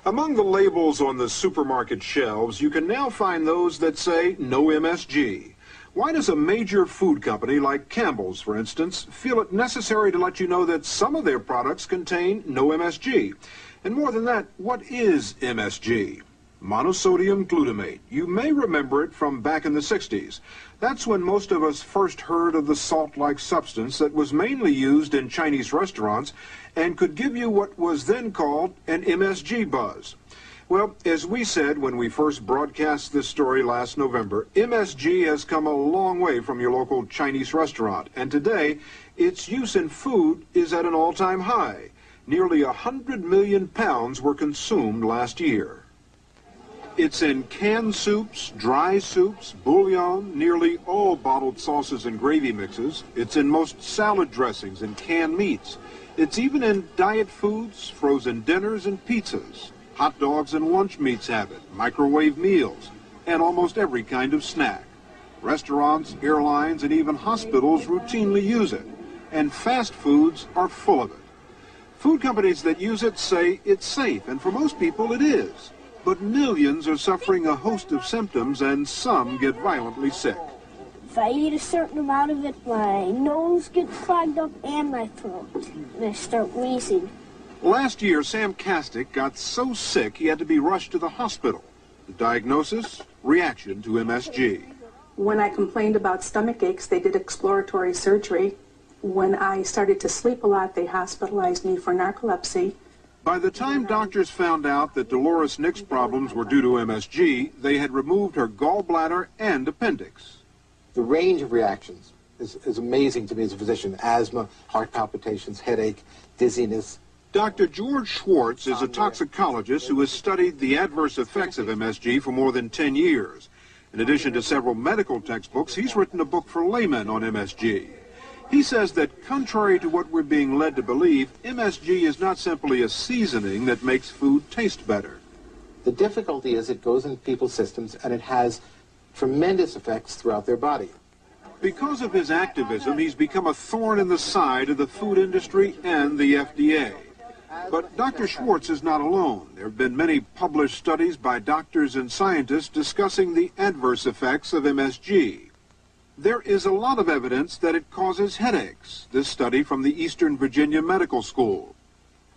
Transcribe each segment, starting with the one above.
Among the labels on the supermarket shelves, you can now find those that say no MSG. Why does a major food company like Campbell's, for instance, feel it necessary to let you know that some of their products contain no MSG? And more than that, what is MSG? Monosodium glutamate. You may remember it from back in the 60s. That's when most of us first heard of the salt-like substance that was mainly used in Chinese restaurants and could give you what was then called an MSG buzz. Well, as we said when we first broadcast this story last November, MSG has come a long way from your local Chinese restaurant, and today its use in food is at an all-time high. Nearly 100 million pounds were consumed last year. It's in canned soups, dry soups, bouillon, nearly all bottled sauces and gravy mixes. It's in most salad dressings and canned meats. It's even in diet foods, frozen dinners, and pizzas. Hot dogs and lunch meats have it, microwave meals, and almost every kind of snack. Restaurants, airlines, and even hospitals routinely use it, and fast foods are full of it. Food companies that use it say it's safe, and for most people it is. But millions are suffering a host of symptoms, and some get violently sick. If I eat a certain amount of it, my nose gets clogged up and my throat, and I start wheezing. Last year, Sam Kastick got so sick he had to be rushed to the hospital. The diagnosis? Reaction to MSG. When I complained about stomach aches, they did exploratory surgery. When I started to sleep a lot, they hospitalized me for narcolepsy. By the time doctors found out that Dolores Nick's problems were due to MSG, they had removed her gallbladder and appendix. The range of reactions is amazing to me as a physician. Asthma, heart palpitations, headache, dizziness. Dr. George Schwartz is a toxicologist who has studied the adverse effects of MSG for more than 10 years. In addition to several medical textbooks, he's written a book for laymen on MSG. He says that, contrary to what we're being led to believe, MSG is not simply a seasoning that makes food taste better. The difficulty is it goes into people's systems and it has tremendous effects throughout their body. Because of his activism, he's become a thorn in the side of the food industry and the FDA. But Dr. Schwartz is not alone. There have been many published studies by doctors and scientists discussing the adverse effects of MSG. There is a lot of evidence that it causes headaches. This study from the Eastern Virginia Medical School.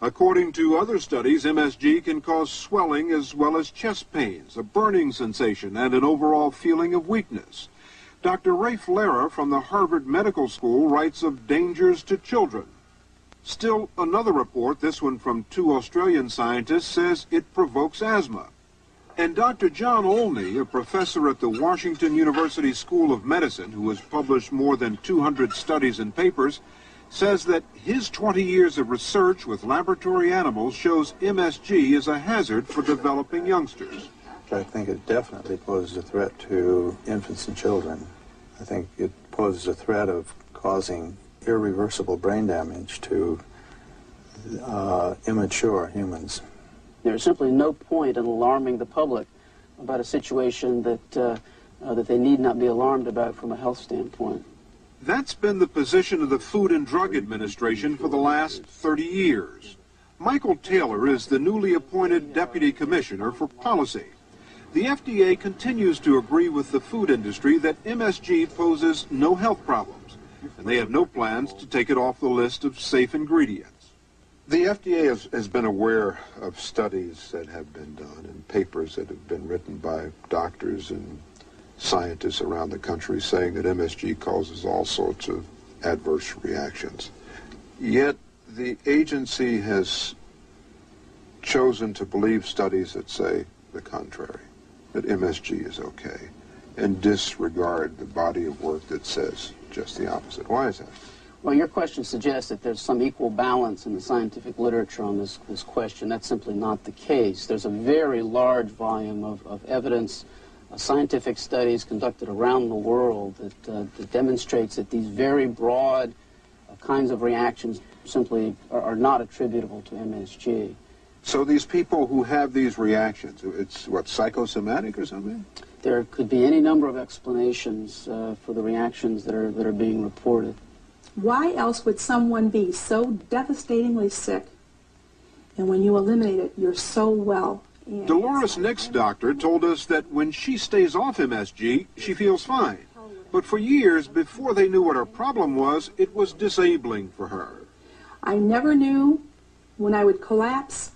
According to other studies, MSG can cause swelling as well as chest pains, a burning sensation, and an overall feeling of weakness. Dr. Rafe Lara from the Harvard Medical School writes of dangers to children. Still, another report, this one from 2 Australian scientists, says it provokes asthma. And Dr. John Olney, a professor at the Washington University School of Medicine, who has published more than 200 studies and papers, says that his 20 years of research with laboratory animals shows MSG is a hazard for developing youngsters. I think it definitely poses a threat to infants and children. I think it poses a threat of causing irreversible brain damage to immature humans. There's simply no point in alarming the public about a situation that they need not be alarmed about from a health standpoint. That's been the position of the Food and Drug Administration for the last 30 years. Michael Taylor is the newly appointed Deputy Commissioner for Policy. The FDA continues to agree with the food industry that MSG poses no health problems, and they have no plans to take it off the list of safe ingredients. The FDA has been aware of studies that have been done and papers that have been written by doctors and scientists around the country saying that MSG causes all sorts of adverse reactions. Yet the agency has chosen to believe studies that say the contrary, that MSG is okay, and disregard the body of work that says just the opposite. Why is that? Well, your question suggests that there's some equal balance in the scientific literature on this question. That's simply not the case. There's a very large volume of evidence, scientific studies conducted around the world that demonstrates that these very broad kinds of reactions simply are not attributable to MSG. So these people who have these reactions, it's what, psychosomatic or something? There could be any number of explanations for the reactions that are being reported. Why else would someone be so devastatingly sick And when you eliminate it, you're so well. And Dolores Nick's doctor told us that when she stays off MSG, she feels fine. But for years, before they knew what her problem was, it was disabling for her. I never knew when I would collapse.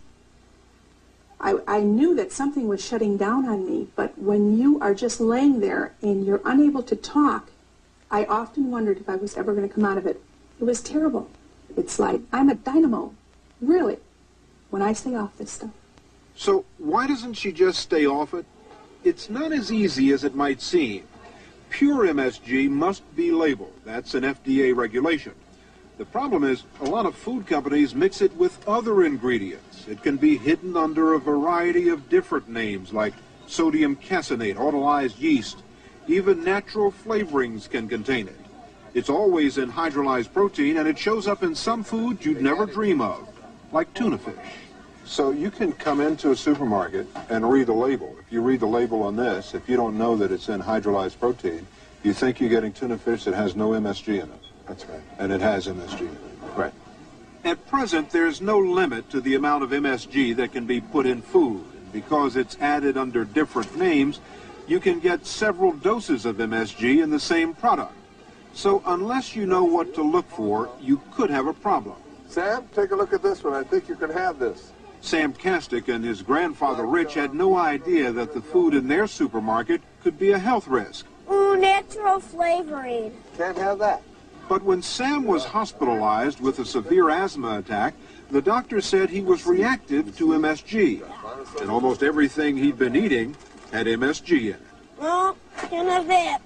I knew that something was shutting down on me, but when you are just laying there and you're unable to talk, I often wondered if I was ever going to come out of it. It was terrible. It's like I'm a dynamo, really, when I stay off this stuff. So why doesn't she just stay off it? It's not as easy as it might seem. Pure MSG must be labeled. That's an FDA regulation. The problem is, a lot of food companies mix it with other ingredients. It can be hidden under a variety of different names, like sodium caseinate, autolyzed yeast. Even natural flavorings can contain it. It's always in hydrolyzed protein, and it shows up in some foods you'd never dream of, like tuna fish. So you can come into a supermarket and read the label. If you read the label on this, if you don't know that it's in hydrolyzed protein, you think you're getting tuna fish that has no MSG in it. That's right. And it has MSG in it. Right. At present, there's no limit to the amount of MSG that can be put in food. And because it's added under different names, you can get several doses of MSG in the same product. So unless you know what to look for, you could have a problem. Sam, take a look at this one. I think you can have this. Sam Kastick and his grandfather Rich had no idea that the food in their supermarket could be a health risk. Ooh, natural flavoring. Can't have that. But when Sam was hospitalized with a severe asthma attack, the doctor said he was reactive to MSG. And almost everything he'd been eating had MSG in it. Well, can't have that.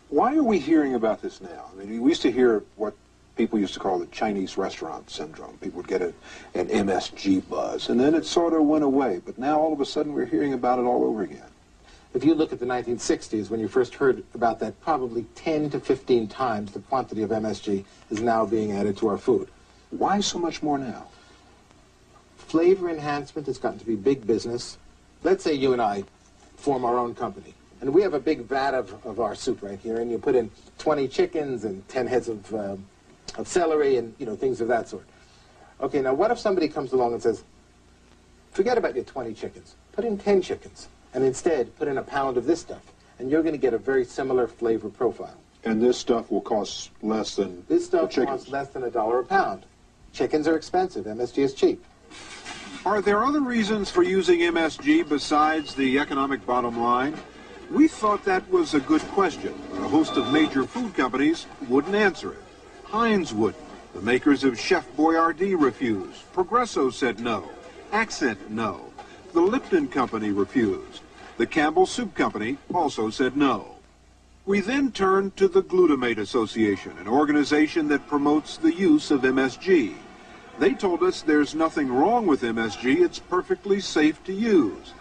Why are we hearing about this now? I mean, we used to hear what people used to call the Chinese restaurant syndrome. People would get an MSG buzz, and then it sort of went away. But now all of a sudden we're hearing about it all over again. If you look at the 1960s, when you first heard about that, probably 10 to 15 times the quantity of MSG is now being added to our food. Why so much more now? Flavor enhancement has gotten to be big business. Let's say you and I form our own company, and we have a big vat of our soup right here, and you put in 20 chickens and 10 heads of celery and, you know, things of that sort. Okay, now what if somebody comes along and says, forget about your 20 chickens, put in 10 chickens. And instead, put in a pound of this stuff, and you're going to get a very similar flavor profile. And this stuff will cost less than This stuff chickens. costs less than $1 a pound. Chickens are expensive. MSG is cheap. Are there other reasons for using MSG besides the economic bottom line? We thought that was a good question, but a host of major food companies wouldn't answer it. Heinz wouldn't. The makers of Chef Boyardee refused. Progresso said no. Accent, no. The Lipton Company refused. The Campbell Soup Company also said no. We then turned to the Glutamate Association, an organization that promotes the use of MSG. They told us there's nothing wrong with MSG, it's perfectly safe to use.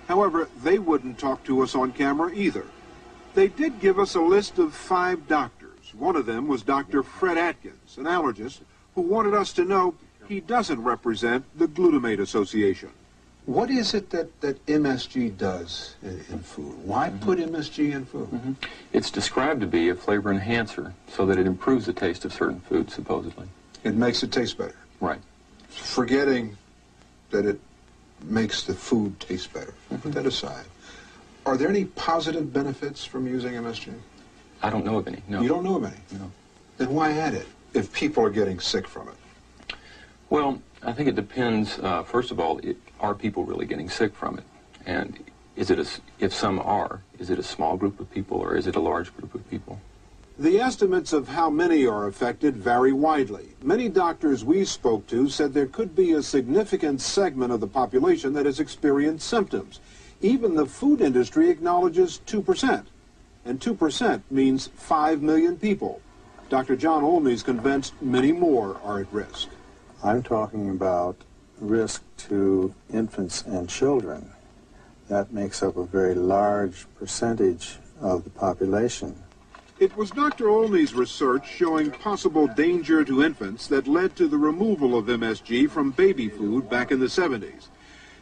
However, they wouldn't talk to us on camera either. They did give us a list of 5 doctors. One of them was Dr. Fred Atkins, an allergist, who wanted us to know he doesn't represent the Glutamate Association. What is it that MSG does in food? Why put MSG in food? It's described to be a flavor enhancer so that it improves the taste of certain foods, supposedly. It makes it taste better. Right. Forgetting that it makes the food taste better. Put that aside. Are there any positive benefits from using MSG? I don't know of any, no. You don't know of any? No. Then why add it if people are getting sick from it? Well, I think it depends, first of all, are people really getting sick from it? And is it if some are, is it a small group of people or is it a large group of people? The estimates of how many are affected vary widely. Many doctors we spoke to said there could be a significant segment of the population that has experienced symptoms. Even the food industry acknowledges 2%. And 2% means 5 million people. Dr. John Olney is convinced many more are at risk. I'm talking about risk to infants and children. That makes up a very large percentage of the population. It was Dr. Olney's research showing possible danger to infants that led to the removal of MSG from baby food back in the 70s.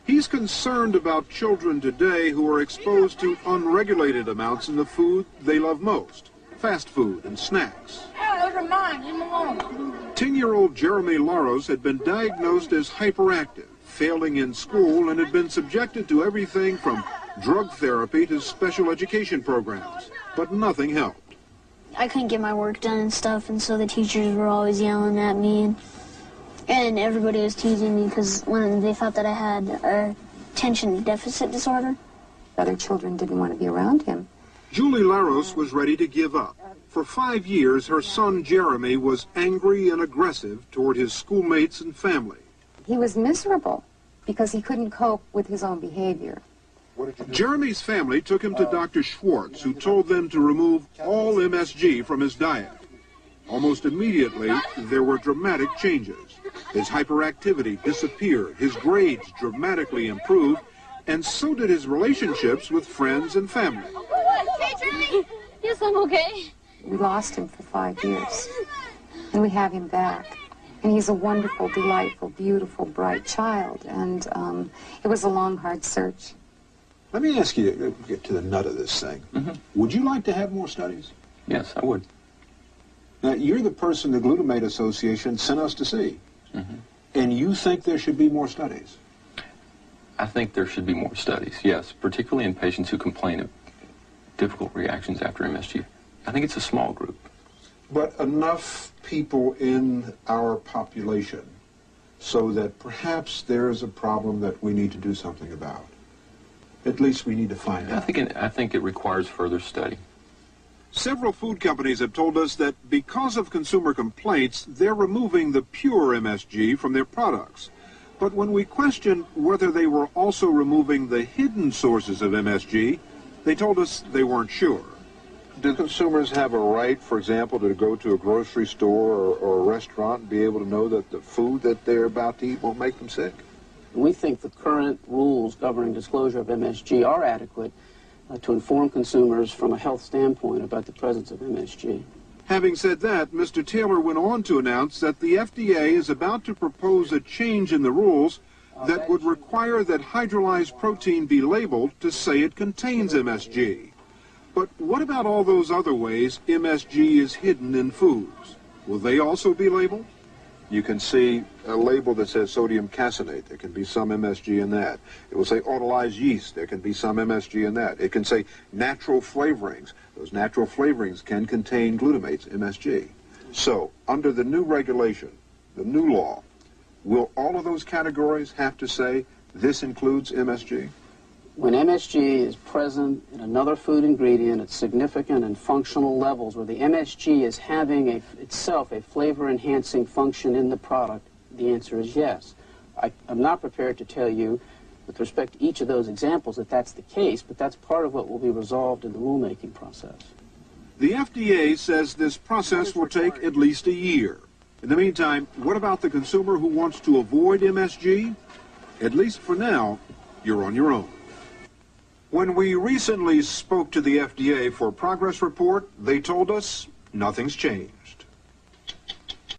He's concerned about children today who are exposed to unregulated amounts in the food they love most, fast food and snacks. Those are mine. Leave them alone. 10-year-old Jeremy Laros had been diagnosed as hyperactive, failing in school and had been subjected to everything from drug therapy to special education programs, but nothing helped. I couldn't get my work done and stuff, and so the teachers were always yelling at me, and everybody was teasing me because when they thought that I had attention deficit disorder. Other children didn't want to be around him. Julie Laros was ready to give up. For 5 years, her son Jeremy was angry and aggressive toward his schoolmates and family. He was miserable because he couldn't cope with his own behavior. Jeremy's family took him to Dr. Schwartz, who told them to remove all MSG from his diet. Almost immediately, there were dramatic changes. His hyperactivity disappeared, his grades dramatically improved, and so did his relationships with friends and family. Okay, Jeremy? Yes, I'm okay. We lost him for 5 years, and we have him back. And he's a wonderful, delightful, beautiful, bright child, and it was a long, hard search. Let me ask you to get to the nut of this thing. Would you like to have more studies? Yes, I would. Now, you're the person the Glutamate Association sent us to see. And you think there should be more studies? I think there should be more studies, yes, particularly in patients who complain of difficult reactions after MSG. I think it's a small group. But enough people in our population so that perhaps there is a problem that we need to do something about. At least we need to find out. I think it requires further study. Several food companies have told us that because of consumer complaints, they're removing the pure MSG from their products. But when we questioned whether they were also removing the hidden sources of MSG, they told us they weren't sure. Do consumers have a right, for example, to go to a grocery store or a restaurant and be able to know that the food that they're about to eat won't make them sick? We think the current rules governing disclosure of MSG are adequate to inform consumers from a health standpoint about the presence of MSG. Having said that, Mr. Taylor went on to announce that the FDA is about to propose a change in the rules that would require that hydrolyzed protein be labeled to say it contains MSG. But what about all those other ways MSG is hidden in foods? Will they also be labeled? You can see a label that says sodium caseinate. There can be some MSG in that. It will say autolyzed yeast. There can be some MSG in that. It can say natural flavorings. Those natural flavorings can contain glutamates, MSG. So, under the new regulation, the new law, will all of those categories have to say this includes MSG? When MSG is present in another food ingredient at significant and functional levels where the MSG is having itself a flavor-enhancing function in the product, the answer is yes. I'm not prepared to tell you with respect to each of those examples that that's the case, but that's part of what will be resolved in the rulemaking process. The FDA says this process will take at least a year. In the meantime, what about the consumer who wants to avoid MSG? At least for now, you're on your own. When we recently spoke to the FDA for a progress report, they told us nothing's changed.